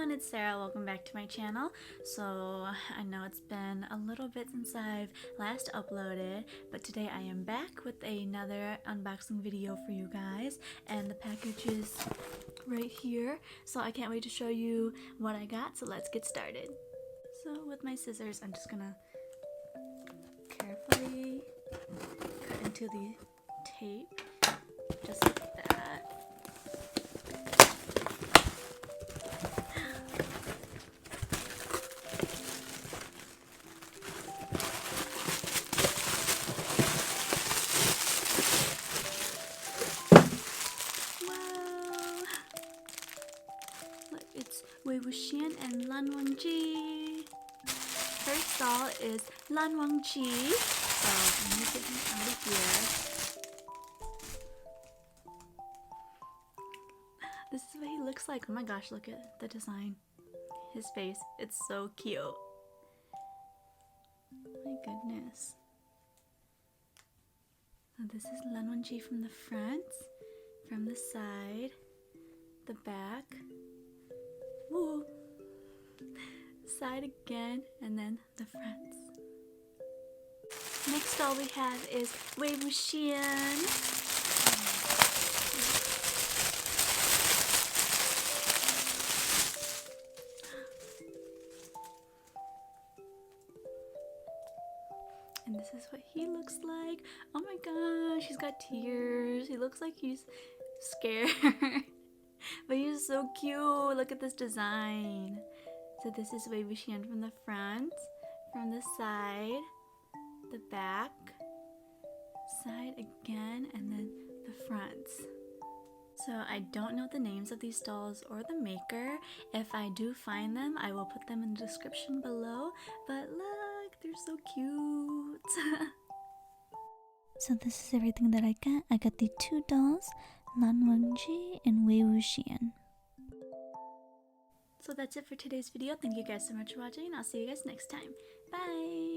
everyone, it's Sarah. Welcome back to my channel. So I know it's been a little bit since I've last uploaded, but today I am back with another unboxing video for you guys, and the package is right here, so I can't wait to show you what I got. So let's get started. So with my scissors, I'm just gonna carefully cut into the tape just like that. It's Wangxian and Wangxian. First doll is Wangxian. So I'm gonna get him out of here. This is what he looks like. Oh my gosh, look at the design. His face. It's so cute. My goodness. So this is Wangxian from the front, from the side, the back. Woo! Side again, and then the fronts. Next doll we have is Wangxian. And this is what he looks like. Oh my gosh, he's got tears. He looks like he's scared. But he's so cute. Look at this design. So this is Wangxian from the front, from the side, the back, side again, and then the fronts. So I don't know the names of these dolls or the maker. If I do find them, I will put them in the description below. But look, they're so cute. So this is everything that I got. I got the two dolls, Wangxian and Wangxian. So that's it for today's video. Thank you guys so much for watching, and I'll see you guys next time. Bye!